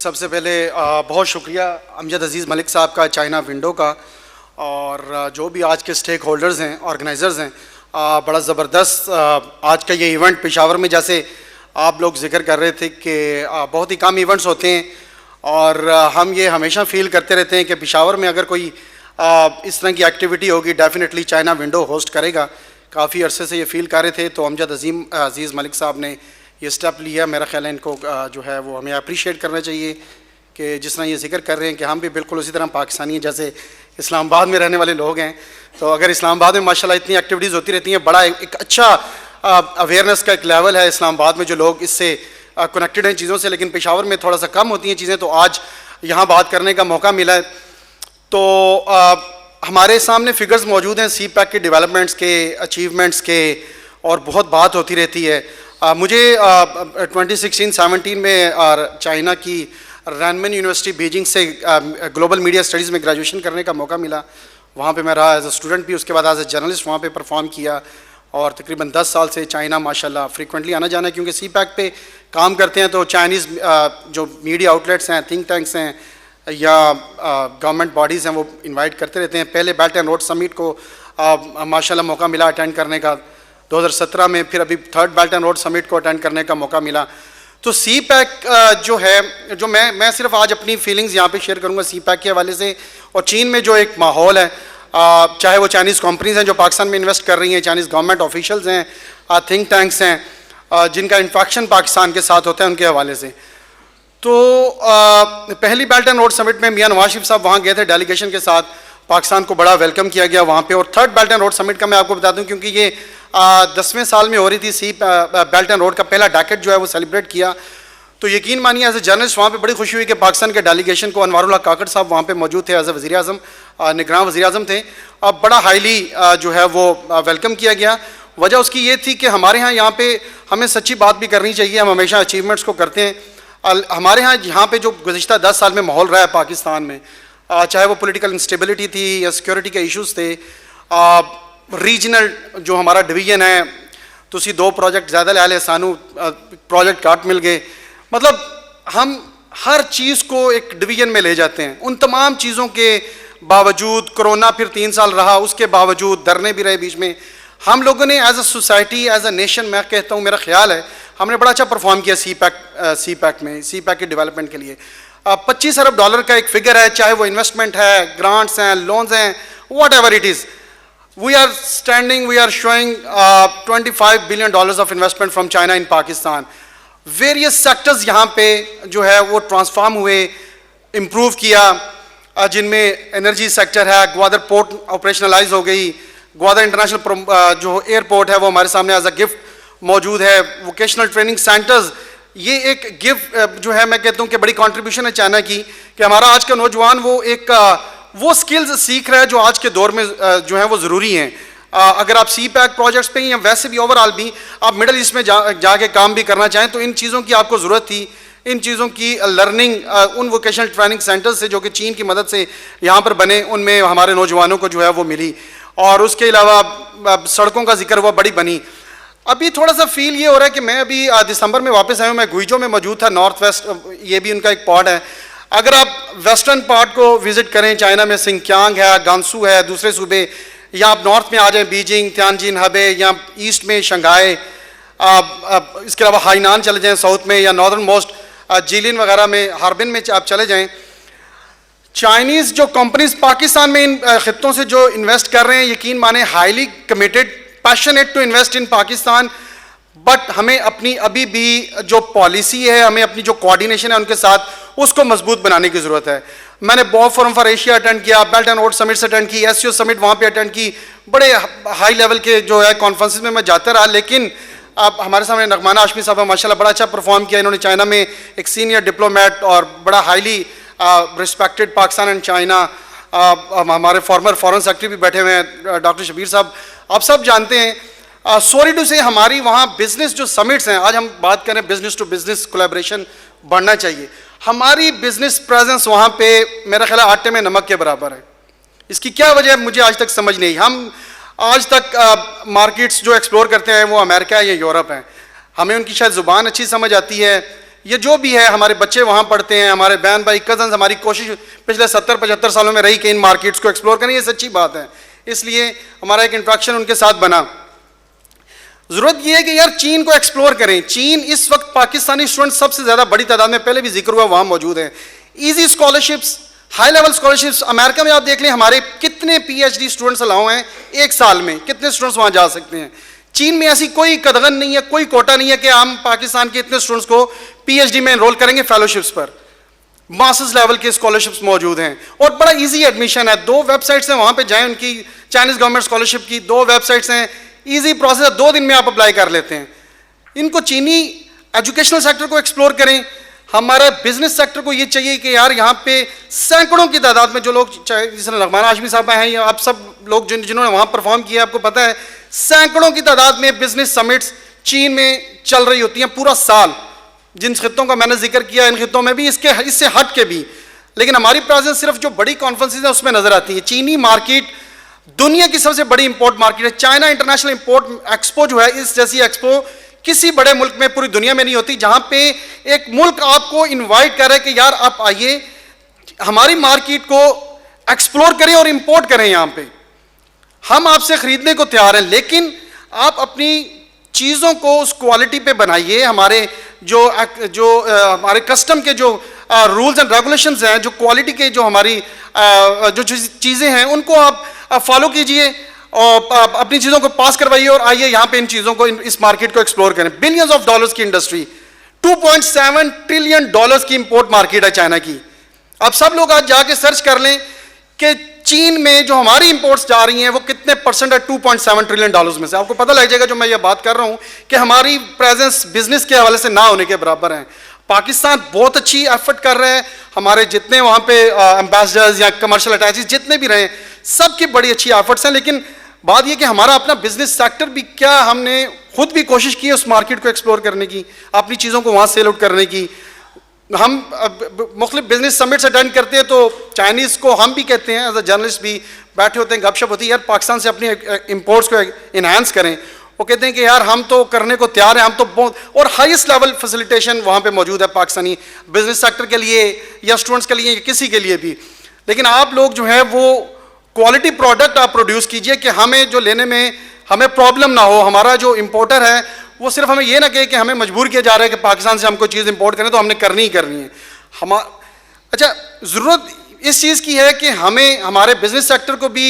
सबसे पहले बहुत शुक्रिया अमजद अज़ीज़ मलिक साहब का चाइना विंडो का, और जो भी आज के स्टेक होल्डर्स हैं, ऑर्गेनाइज़र्स हैं, बड़ा ज़बरदस्त आज का ये इवेंट पेशावर में, जैसे आप लोग जिक्र कर रहे थे कि बहुत ही कम इवेंट्स होते हैं, और हम ये हमेशा फील करते रहते हैं कि पेशावर में अगर कोई इस तरह की एक्टिविटी होगी डेफिनेटली चाइना विंडो होस्ट करेगा। काफ़ी अरसे से ये फील कर रहे थे, तो अमजद अज़ीज़ मलिक साहब ने ये स्टेप लिया। मेरा ख्याल है इनको जो है वो हमें अप्रिशिएट करना चाहिए कि जिस तरह ये जिक्र कर रहे हैं कि हम भी बिल्कुल उसी तरह पाकिस्तानी हैं जैसे इस्लामाबाद में रहने वाले लोग हैं। तो अगर इस्लामाबाद में माशाल्लाह इतनी एक्टिविटीज़ होती रहती हैं, बड़ा एक अच्छा अवेयरनेस का एक लेवल है इस्लामाबाद में, जो लोग इससे कनेक्टेड हैं चीज़ों से, लेकिन पेशावर में थोड़ा सा कम होती हैं चीज़ें। तो आज यहाँ बात करने का मौका मिला है। तो हमारे सामने फिगर्स मौजूद हैं CPEC के डेवलपमेंट्स के, अचीवमेंट्स के, और बहुत बात होती रहती है। मुझे 2016-17 में चाइना की रैनमन यूनिवर्सिटी बीजिंग से ग्लोबल मीडिया स्टडीज़ में ग्रेजुएशन करने का मौका मिला। वहाँ पे मैं रहा एज अ स्टूडेंट भी, उसके बाद एज अ जर्नलिस्ट वहाँ पे परफॉर्म किया, और तकरीबन 10 साल से चाइना माशाल्लाह फ्रीक्वेंटली आना जाना है, क्योंकि CPEC पे काम करते हैं। तो चाइनीज़ जो मीडिया आउटलेट्स हैं, थिंक टैंक्स हैं, या गवर्नमेंट बॉडीज़ हैं, वो इन्वाइट करते रहते हैं। पहले बेल्ट एंड रोड समिट को माशाल्लाह मौका मिला अटेंड करने का 2017 में, फिर अभी third belt and road summit को अटेंड करने का मौका मिला। तो CPEC जो है, जो मैं सिर्फ आज अपनी फीलिंग्स यहाँ पे शेयर करूँगा CPEC के हवाले से। और चीन में जो एक माहौल है, चाहे वो चाइनीज़ कंपनीज़ हैं जो पाकिस्तान में इन्वेस्ट कर रही हैं, चाइनीज़ गवर्नमेंट ऑफिशियल्स हैं, थिंक टैंक्स हैं, जिनका इंफेक्शन पाकिस्तान के साथ होता है, उनके हवाले से। तो पहली बेल्ट एंड रोड समिट में मियां नवाज शरीफ साहब वहाँ गए थे डेलीगेशन के साथ, पाकिस्तान को बड़ा वेलकम किया गया वहाँ पे। और third belt and road summit का मैं आपको बता दूँ, क्योंकि ये 10वें साल में हो रही थी, बेल्ट एंड रोड का पहला डेकेड जो है वो सेलिब्रेट किया। तो यकीन मानिए एज ए जर्नलिस्ट वहाँ पे बड़ी खुशी हुई कि पाकिस्तान के डेलीगेशन को अनवारुल्लाह काकड़ साहब वहाँ पे मौजूद थे, एज ए वज़ीर आज़म, निगरान वज़ीर आज़म थे। अब बड़ा हाईली जो है वो वेलकम किया गया। वजह उसकी ये थी कि हमारे यहाँ पे हमें सच्ची बात भी करनी चाहिए, हम हमेशा अचीवमेंट्स को करते हैं। हमारे यहाँ पे जो गुज़िश्ता 10 साल में माहौल रहा है पाकिस्तान में, चाहे वो पॉलिटिकल इंस्टेबिलिटी थी या सिक्योरिटी के इश्यूज़ थे, रीजनल जो हमारा डिवीजन है, तो उसी 2 प्रोजेक्ट ज़्यादा ले आए, सानू प्रोजेक्ट काट मिल गए, मतलब हम हर चीज़ को एक डिवीजन में ले जाते हैं। उन तमाम चीज़ों के बावजूद, कोरोना फिर 3 साल रहा, उसके बावजूद धरने भी रहे बीच में, हम लोगों ने as a society, as a nation, मैं कहता हूँ, मेरा ख्याल है हमने बड़ा अच्छा परफॉर्म किया CPEC में, CPEC के डेवलपमेंट के लिए। 25 अरब डॉलर का एक फिगर है, चाहे वो इन्वेस्टमेंट है, ग्रांट्स हैं, लोन्स हैं, what ever it is, we are showing $25 billion of investment from China in Pakistan. Various sectors यहाँ पे जो है वो ट्रांसफॉर्म हुए, इम्प्रूव किया, जिनमें एनर्जी सेक्टर है, ग्वादर पोर्ट ऑपरेशनलाइज हो गई, ग्वादर इंटरनेशनल जो एयरपोर्ट है वो हमारे सामने एज अ गिफ्ट मौजूद है, वोकेशनल ट्रेनिंग सेंटर्स, ये एक गिफ्ट जो है, मैं कहता हूँ कि बड़ी कंट्रीब्यूशन है चाइना की, कि हमारा आज का नौजवान वो स्किल्स सीख रहा है जो आज के दौर में जो है वो ज़रूरी हैं। अगर आप CPEC प्रोजेक्ट्स पे या वैसे भी ओवरऑल भी आप मिडल ईस्ट में जाके काम भी करना चाहें, तो इन चीज़ों की आपको ज़रूरत थी, इन चीज़ों की लर्निंग उन वोकेशनल ट्रेनिंग सेंटर्स से जो कि चीन की मदद से यहाँ पर बने, उनमें हमारे नौजवानों को जो है वो मिली। और उसके अलावा सड़कों का जिक्र हुआ, बड़ी बनी। अभी थोड़ा सा फील ये हो रहा है कि मैं अभी दिसंबर में वापस आया हूँ, मैं गुइजो में मौजूद था, नॉर्थ वेस्ट, ये भी उनका एक पार्ट है। अगर आप वेस्टर्न पार्ट को विजिट करें चाइना में, सिंगक्यांग है, गांसू है, दूसरे सूबे, या आप नॉर्थ में आ जाएं, बीजिंग, तियानजिन, हबे, या ईस्ट में शंघाई, इसके अलावा हाइनान चले जाएं साउथ में, या नॉर्दर्न मोस्ट जिलिन वगैरह में, हार्बिन में आप चले जाएं, चाइनीज़ जो कंपनीज पाकिस्तान में इन खित्तों से जो इन्वेस्ट कर रहे हैं, यकीन माने highly committed, passionate to invest in Pakistan. But हमें अपनी अभी भी जो पॉलिसी है, हमें अपनी जो कोऑर्डिनेशन है उनके साथ, उसको मजबूत बनाने की ज़रूरत है। मैंने Boao forum for Asia attend किया, belt and road summits attend की, SCO समिट वहाँ पे अटेंड की, बड़े हाई लेवल के जो है कॉन्फ्रेंसेस में मैं जाता रहा। लेकिन अब हमारे सामने नगमाना हाशमी साहब माशाल्लाह बड़ा अच्छा परफॉर्म किया, इन्होंने चाइना में एक सीनियर डिप्लोमेट और बड़ा highly respected Pakistan and China, हमारे फॉर्मर फॉरेन सेक्रेटरी भी बैठे हुए हैं, डॉक्टर शबीर साहब, आप सब जानते हैं। सॉरी टू से हमारी वहाँ बिजनेस जो समिट्स हैं, आज हम बात करें बिजनेस टू बिजनेस कोलैबोरेशन बढ़ना चाहिए, हमारी बिजनेस प्रेजेंस वहाँ पे मेरा ख्याल आटे में नमक के बराबर है। इसकी क्या वजह है मुझे आज तक समझ नहीं। हम आज तक मार्केट्स जो एक्सप्लोर करते हैं वो अमेरिका या यूरोप हैं, हमें उनकी शायद ज़ुबान अच्छी समझ आती है, ये जो भी है, हमारे बच्चे वहाँ पढ़ते हैं, हमारे बहन भाई कजन्स, हमारी कोशिश पिछले 70-75 सालों में रही कि इन मार्केट्स को एक्सप्लोर करें, ये सच्ची बात है। इसलिए हमारा एक इंट्रैक्शन उनके साथ बना। ज़रूरत यह है कि यार चीन को एक्सप्लोर करें। चीन इस वक्त पाकिस्तानी स्टूडेंट सबसे ज़्यादा बड़ी तादाद में, पहले भी जिक्र हुआ, वहाँ मौजूद है। Easy scholarships, high level scholarships. America में आप देख लें हमारे कितने PhD स्टूडेंट्स अलाउ हैं, एक साल में कितने स्टूडेंट्स वहाँ जा सकते हैं। चीन में ऐसी कोई कदगन नहीं है, कोई कोटा नहीं है कि हम पाकिस्तान के इतने स्टूडेंट्स को PhD में एनरोल करेंगे फेलोशिप्स पर। मास्टर्स लेवल के स्कॉलरशिप्स मौजूद हैं और बड़ा इजी एडमिशन है। 2 वेबसाइट्स हैं, वहाँ पे जाएं, उनकी चाइनीज़ गवर्नमेंट स्कॉलरशिप की 2 वेबसाइट्स हैं, इजी प्रोसेस है, 2 दिन में आप अप्लाई कर लेते हैं। इनको चीनी एजुकेशनल सेक्टर को एक्सप्लोर करें। हमारा बिजनेस सेक्टर को ये चाहिए कि यार यहाँ पे सैकड़ों की तादाद में जो लोग, चाहे जिस रहमान हाशमी साहब हैं या आप सब लोग जिन्होंने वहाँ परफॉर्म किया, आपको पता है सैकड़ों की तादाद में बिजनेस समिट्स चीन में चल रही होती हैं पूरा साल। जिन खित्तों का मैंने जिक्र किया, इन खित्तों में भी इससे हट के भी, लेकिन हमारी प्रेजेंस सिर्फ जो बड़ी कॉन्फ्रेंसेज हैं उसमें नजर आती है। चीनी मार्केट दुनिया की सबसे बड़ी इंपोर्ट मार्केट है। चाइना इंटरनेशनल इंपोर्ट एक्सपो जो है, इस जैसी एक्सपो किसी बड़े मुल्क में पूरी दुनिया में नहीं होती, जहां पे एक मुल्क आपको इनवाइट कर रहा है कि यार आप आइए, हमारी मार्केट को एक्सप्लोर करें और इंपोर्ट करें। यहां पे हम आपसे खरीदने को तैयार हैं, लेकिन आप अपनी चीज़ों को उस क्वालिटी पे बनाइए। हमारे हमारे कस्टम के जो रूल्स एंड रेगुलेशंस हैं, जो क्वालिटी के जो हमारी जो चीज़ें हैं, उनको आप फॉलो कीजिए और अपनी चीज़ों को पास करवाइए और आइए यहाँ पे इन चीज़ों को, इस मार्केट को एक्सप्लोर करें। बिलियंस ऑफ डॉलर्स की इंडस्ट्री, $2.7 ट्रिलियन की इंपोर्ट मार्केट है चाइना की। अब सब लोग आज जाके सर्च कर लें कि चीन में जो हमारी इंपोर्ट्स जा रही हैं वो कितने परसेंट है $2.7 ट्रिलियन में से। आपको पता लग जाएगा जो मैं ये बात कर रहा हूँ कि हमारी प्रेजेंस बिजनेस के हवाले से ना होने के बराबर है। पाकिस्तान बहुत अच्छी एफर्ट कर रहे हैं, हमारे जितने वहाँ पे एम्बेसडर्स या कमर्शियल अटैचीज जितने भी रहे, सबकी बड़ी अच्छी एफर्ट्स हैं। लेकिन बात यह कि हमारा अपना बिजनेस सेक्टर भी, क्या हमने खुद भी कोशिश की है उस मार्केट को एक्सप्लोर करने की, अपनी चीज़ों को वहाँ सेल आउट करने की। हम मुख्तलिफ बिजनेस समिट्स अटेंड करते हैं तो चाइनीज़ को हम भी कहते हैं, एज अ जर्नलिस्ट भी बैठे होते हैं, गपशप होती है, यार पाकिस्तान से अपनी इंपोर्ट्स को इन्हांस करें। वो कहते हैं कि यार हम तो करने को तैयार हैं, हम तो बहुत, और हाईएस्ट लेवल फैसिलिटेशन वहाँ पे मौजूद है पाकिस्तानी बिजनेस सेक्टर के लिए या स्टूडेंट्स के लिए या किसी के लिए भी। लेकिन आप लोग जो है वो क्वालिटी प्रोडक्ट आप प्रोड्यूस कीजिए कि हमें जो लेने में हमें प्रॉब्लम ना हो। हमारा जो इंपोर्टर है वो सिर्फ हमें ये ना कहे कि हमें मजबूर किया जा रहा है कि पाकिस्तान से हम कोई चीज़ इंपोर्ट करें तो हमने करनी ही करनी है। अच्छा, ज़रूरत इस चीज़ की है कि हमें हमारे बिजनेस सेक्टर को भी,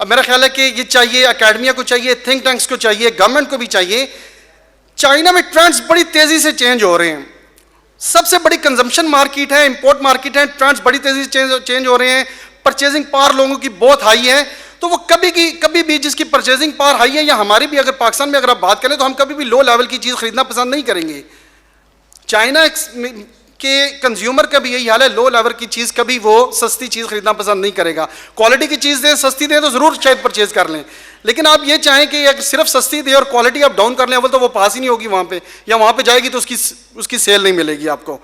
मेरा ख्याल है कि ये चाहिए, अकेडमिया को चाहिए, थिंक टैंक्स को चाहिए, गवर्नमेंट को भी चाहिए। चाइना में ट्रेंड्स बड़ी तेज़ी से चेंज हो रहे हैं, सबसे बड़ी कंजम्पशन मार्केट है, इंपोर्ट मार्केट है, ट्रेंड्स बड़ी तेज़ी से चेंज हो रहे हैं, परचेजिंग पावर लोगों की बहुत हाई है। तो वो कभी भी जिसकी परचेजिंग पावर हाई है, या हमारी भी अगर पाकिस्तान में अगर आप बात करें तो हम कभी भी लो लेवल की चीज़ खरीदना पसंद नहीं करेंगे। चाइना के कंज्यूमर का भी यही हाल है, लो लेवल की चीज़ कभी वो सस्ती चीज़ खरीदना पसंद नहीं करेगा। क्वालिटी की चीज़ दें, सस्ती दें तो ज़रूर शायद परचेज कर लें, लेकिन आप ये चाहें कि अगर सिर्फ सस्ती दे और क्वालिटी आप डाउन कर लें तो वो पास ही नहीं होगी वहाँ पे, या वहाँ पे जाएगी तो उसकी सेल नहीं मिलेगी आपको।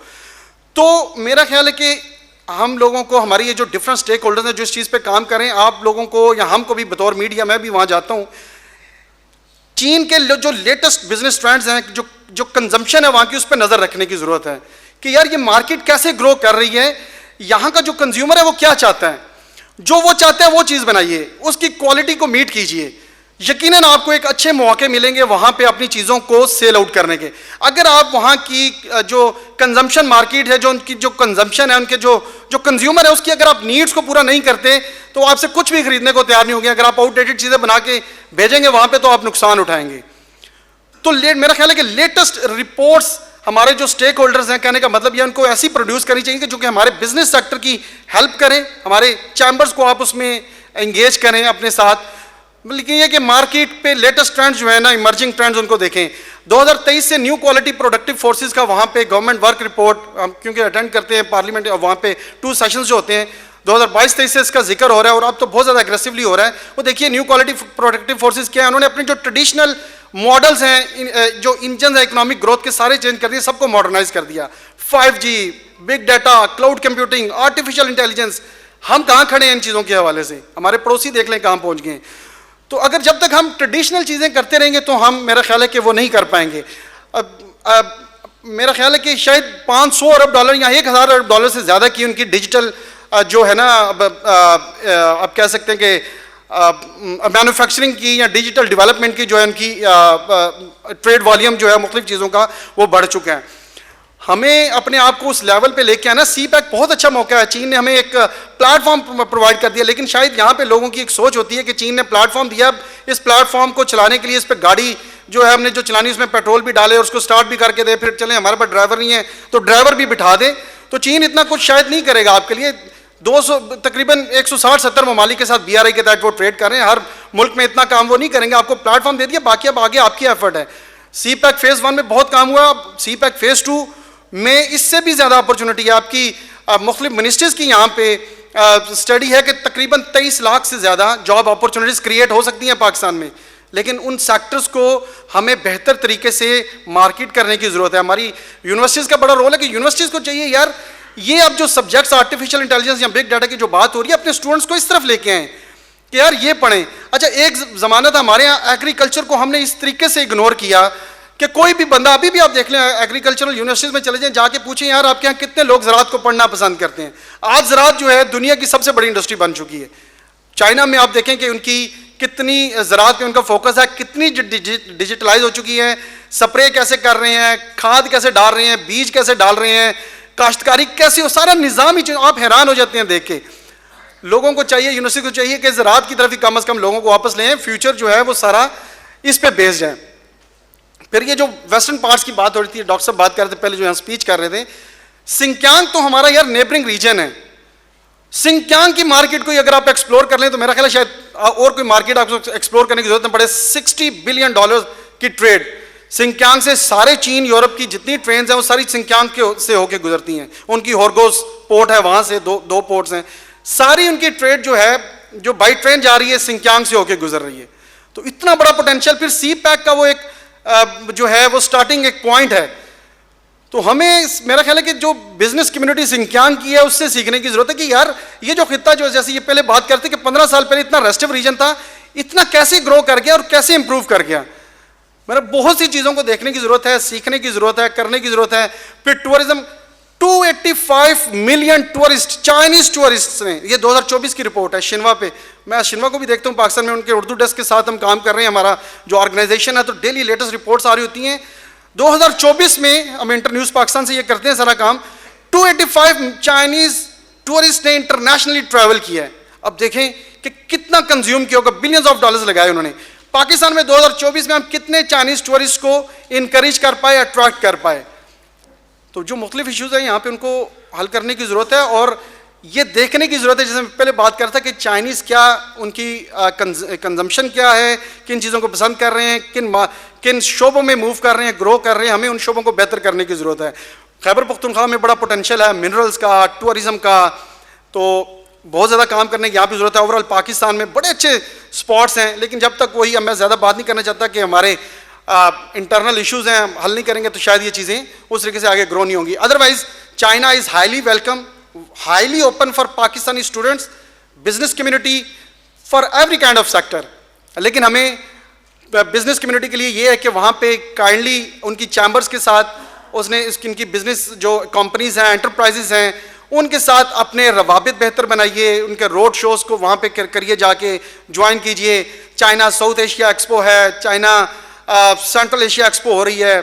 तो मेरा ख्याल है कि हम लोगों को, हमारी ये जो डिफरेंट स्टेक होल्डर्स हैं जो इस चीज़ पे काम करें, आप लोगों को या हमको भी बतौर मीडिया, मैं भी वहाँ जाता हूँ, चीन के जो लेटेस्ट बिजनेस ट्रेंड्स हैं, जो कंजम्पशन है वहाँ की, उस पर नज़र रखने की ज़रूरत है कि यार ये मार्केट कैसे ग्रो कर रही है, यहाँ का जो कंज्यूमर है वो क्या चाहता है, जो वो चाहता है वो चीज़ बनाइए, उसकी क्वालिटी को मीट कीजिए। यकीनन आपको एक अच्छे मौके मिलेंगे वहाँ पे अपनी चीज़ों को सेल आउट करने के। अगर आप वहाँ की जो कंजम्पशन मार्केट है, जो उनकी जो कंजम्पशन है, उनके जो कंज्यूमर है, उसकी अगर आप नीड्स को पूरा नहीं करते तो आपसे कुछ भी खरीदने को तैयार नहीं होंगे। अगर आप आउटडेटेड चीज़ें बना के भेजेंगे वहाँ पे तो आप नुकसान उठाएंगे। तो मेरा ख्याल है कि लेटेस्ट रिपोर्ट्स हमारे जो स्टेक होल्डर्स हैं, कहने का मतलब ये, उनको ऐसी प्रोड्यूस करनी चाहिए कि जो कि हमारे बिजनेस सेक्टर की हेल्प करें, हमारे चैम्बर्स को आप उसमें एंगेज करें अपने साथ। लेकिन ये कि मार्केट पे लेटेस्ट ट्रेंड्स जो है ना, इमर्जिंग ट्रेंड्स, उनको देखें। 2023 से न्यू क्वालिटी प्रोडक्टिव फोर्सेस का वहाँ पे गवर्नमेंट वर्क रिपोर्ट, क्योंकि अटेंड करते हैं पार्लियामेंट, वहाँ पे 2 सेशंस जो होते हैं, 2022-23 से इसका जिक्र हो रहा है और अब तो बहुत ज़्यादा एग्रेसिवली हो रहा है। वो देखिए न्यू क्वालिटी प्रोडक्टिव फोर्सेस क्या है, उन्होंने अपने जो ट्रेडिशनल मॉडल्स हैं, जो इंजन है इकोनॉमिक ग्रोथ के, सारे चेंज कर दिए, सबको मॉडर्नाइज कर दिया। 5G, big data, cloud computing, artificial intelligence, हम कहाँ खड़े हैं इन चीज़ों के हवाले से? हमारे पड़ोसी देख लें कहाँ पहुँच गए। तो अगर जब तक हम ट्रेडिशनल चीज़ें करते रहेंगे तो हम, मेरा ख्याल है कि वो नहीं कर पाएंगे। मेरा ख्याल है कि शायद 500 अरब डॉलर या 1000 अरब डॉलर से ज़्यादा की उनकी डिजिटल जो है ना, अब कह सकते हैं कि मैन्युफैक्चरिंग की या डिजिटल डेवलपमेंट की जो है उनकी ट्रेड वॉल्यूम जो है मुख्तलिफ चीज़ों का वो बढ़ चुका है। हमें अपने आप को उस लेवल पे लेके आना, सी पैक बहुत अच्छा मौका है। चीन ने हमें एक प्लेटफॉर्म प्रोवाइड कर दिया, लेकिन शायद यहाँ पे लोगों की एक सोच होती है कि चीन ने प्लेटफॉर्म दिया, इस प्लेटफॉर्म को चलाने के लिए इस पर गाड़ी जो है हमने जो चलानी उसमें पेट्रोल भी डाले और उसको स्टार्ट भी करके दे, फिर चले हमारे पास ड्राइवर नहीं है तो ड्राइवर भी बिठा दे। तो चीन इतना कुछ शायद नहीं करेगा आपके लिए। 200 तकरीबन 160-70 ममालिक के साथ BRI के तहत वो ट्रेड कर रहे हैं, हर मुल्क में इतना काम वो नहीं करेंगे। आपको प्लेटफॉर्म दे दिया, बाकी अब आगे आपकी एफर्ट है। सी पैक फेज़ 1 में बहुत काम हुआ, सी पैक फेज़ 2 में इससे भी ज़्यादा अपॉर्चुनिटी है। आपकी मुख्तलिफ मिनिस्ट्रीज़ की यहाँ पे स्टडी है कि तकरीबन 23 लाख से ज़्यादा जॉब अपॉर्चुनिटीज़ क्रिएट हो सकती हैं पाकिस्तान में, लेकिन उन सेक्टर्स को हमें बेहतर तरीके से मार्केट करने की ज़रूरत है। हमारी यूनिवर्सिटीज़ का बड़ा रोल है कि यूनिवर्सिटीज़ को चाहिए यार, ये अब जो सब्जेक्ट्स आर्टिफिशियल इंटेलिजेंस या बिग डाटा की जो बात हो रही है, अपने स्टूडेंट्स को इस तरफ लेके आएँ कि यार ये पढ़ें। अच्छा, एक ज़माना था हमारे यहाँ एग्रीकल्चर को हमने इस तरीके से इग्नोर किया कि कोई भी बंदा, अभी भी आप देख लें एग्रीकल्चरल यूनिवर्सिटीज़ में चले जाएं, जाके पूछें यार आपके यहाँ कितने लोग ज़राअत को पढ़ना पसंद करते हैं। आज ज़राअत जो है दुनिया की सबसे बड़ी इंडस्ट्री बन चुकी है। चाइना में आप देखें कि उनकी कितनी ज़राअत पे उनका फोकस है, कितनी डिजिटलाइज हो चुकी है, स्प्रे कैसे कर रहे हैं, खाद कैसे डाल रहे हैं, बीज कैसे डाल रहे हैं, काश्तकारी कैसे, वो सारा निज़ाम ही आप हैरान हो जाते हैं देख के। लोगों को चाहिए, यूनिवर्सिटी को चाहिए कि ज़राअत की तरफ ही कम अज़ कम लोगों को वापस लें, फ्यूचर जो है वो सारा इस पर बेस्ड है। फिर ये जो वेस्टर्न पार्ट्स की बात हो रही थी, डॉक्टर साहब बात कर रहे थे पहले जो यहाँ स्पीच कर रहे थे, सिंकियांग तो हमारा यार नेबरिंग रीजन है। सिंकियांग की मार्केट को अगर आप एक्सप्लोर कर लें तो मेरा ख्याल है शायद और कोई मार्केट आपको एक्सप्लोर करने की जरूरत नहीं पड़े। $60 बिलियन की ट्रेड सिंकियांग से, सारे चीन यूरोप की जितनी ट्रेन हैं वो सारी सिंकियांग से होकर गुजरती हैं। उनकी हॉर्गोस पोर्ट है, वहाँ से दो पोर्ट्स हैं, सारी उनकी ट्रेड जो है जो बाई ट्रेन जा रही है सिंकियांग से होकर गुजर रही है। तो इतना बड़ा पोटेंशियल, फिर सी पैक का वो एक जो है वो स्टार्टिंग एक पॉइंट है। तो हमें मेरा ख्याल है कि जो बिजनेस कम्युनिटी सिंकियांग की है उससे सीखने की जरूरत है कि यार ये जो खित्ता जो, जैसे ये पहले बात करते कि 15 साल पहले इतना रेस्टिव रीजन था, इतना कैसे ग्रो कर गया और कैसे इंप्रूव कर गया। मेरा बहुत सी चीज़ों को देखने की जरूरत है, सीखने की जरूरत है, करने की जरूरत है। फिर tourism, 285 million tourist, Chinese tourist ने, ये 2024 की रिपोर्ट है शिन्वा पे। मैं शिन्वा को भी देखता हूँ पाकिस्तान में, उनके उर्दू डेस्क के साथ हम काम कर रहे हैं, हमारा जो ऑर्गेनाइजेशन है, तो डेली लेटेस्ट रिपोर्ट्स आ रही होती हैं। 2024 में हम इंटर न्यूज़ पाकिस्तान से ये करते हैं सारा काम, 285 चाइनीज टूरिस्ट ने इंटरनेशनली ट्रैवल किया है। अब देखें कि कितना कंज्यूम किया होगा, बिलियंस ऑफ डॉलर्स लगाए उन्होंने। पाकिस्तान में 2024 में हम कितने चाइनीज टूरिस्ट को इनकरेज कर पाए, अट्रैक्ट कर पाए। तो जो मुख्तलिफ इशूज़ हैं यहाँ पे उनको हल करने की ज़रूरत है और ये देखने की ज़रूरत है, जैसे मैं पहले बात करता कि चाइनीज़ क्या, उनकी कंजम्पशन क्या है, किन चीज़ों को पसंद कर रहे हैं, किन शोबों में मूव कर रहे हैं, ग्रो कर रहे हैं, हमें उन शोबों को बेहतर करने की ज़रूरत है। खैबर पख्तूनख्वा में बड़ा पोटेंशियल है मिनरल्स का, टूरिज़म का, तो बहुत ज़्यादा काम करने की यहाँ पर ज़रूरत है। ओवरऑल पाकिस्तान में बड़े अच्छे स्पॉट्स हैं, लेकिन जब तक वही, मैं ज़्यादा बात नहीं करना चाहता कि हमारे इंटरनल इश्यूज़ हैं, हल नहीं करेंगे तो शायद ये चीज़ें उस तरीके से आगे ग्रो नहीं होंगी। Otherwise China is highly welcome, highly open for Pakistani students, business community, for every kind of sector. लेकिन हमें बिजनेस कम्युनिटी के लिए ये है कि वहाँ पे काइंडली उनकी चैम्बर्स के साथ उसने इनकी बिजनेस जो कंपनीज हैं, एंटरप्राइजेज हैं, उनके साथ अपने रवाबित बेहतर बनाइए, उनके रोड शोज़ को वहाँ पे करिए, जाके ज्वाइन कीजिए। चाइना साउथ एशिया एक्सपो है, चाइना सेंट्रल एशिया एक्सपो हो रही है,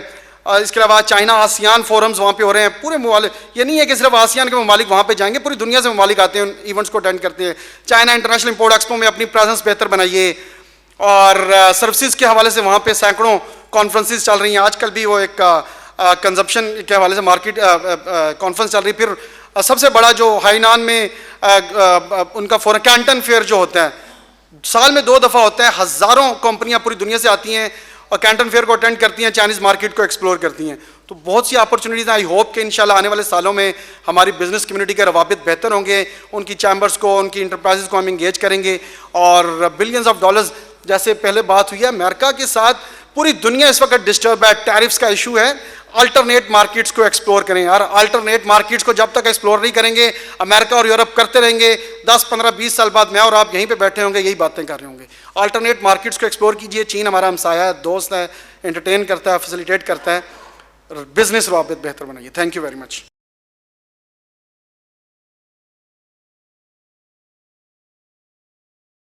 इसके अलावा चाइना आसियान फोरम्स वहाँ पे हो रहे हैं। पूरे ममालिक, ये नहीं है कि सिर्फ आसियान के ममालिक वहाँ पे जाएंगे, पूरी दुनिया से ममालिक आते हैं, उन इवेंट्स को अटेंड करते हैं। चाइना इंटरनेशनल इंपोर्ट एक्सपो में अपनी प्रेजेंस बेहतर बनाइए और सर्विसेज के हवाले से वहाँ पे सैकड़ों कॉन्फ्रेंसेस चल रही हैं। आजकल भी वो एक कंजप्शन के हवाले से मार्केट कॉन्फ्रेंस चल रही है। फिर सबसे बड़ा जो हाईनान में उनका फोरम कैंटन फेयर जो होता है, साल में 2 दफ़ा होता है, हज़ारों कंपनियाँ पूरी दुनिया से आती हैं और कैंटन फेयर को अटेंड करती हैं, चाइनीज़ मार्केट को एक्सप्लोर करती हैं। तो बहुत सी अपॉर्चुनिटीज़ हैं। आई होप कि इंशाल्लाह आने वाले सालों में हमारी बिजनेस कम्युनिटी के रवाबित बेहतर होंगे, उनकी चैम्बर्स को, उनकी इंटरप्राइजेस को हम इंगेज करेंगे और बिलियंस ऑफ डॉलर्स, जैसे पहले बात हुई है, अमेरिका के साथ पूरी दुनिया इस वक्त डिस्टर्ब है, टैरिफ्स का इशू है। अल्टरनेट मार्केट्स को एक्सप्लोर करें यार, अल्टरनेट मार्केट्स को जब तक एक्सप्लोर नहीं करेंगे, अमेरिका और यूरोप करते रहेंगे, 10, 15, 20 साल बाद मैं और आप यहीं पे बैठे होंगे, यही बातें कर रहे होंगे। अल्टरनेट मार्केट्स को एक्सप्लोर कीजिए। चीन हमारा हमसाया है, दोस्त है, एंटरटेन करता है, फैसिलिटेट करता है। बिज़नेस रवाबित बेहतर बनाइए। Thank you very much.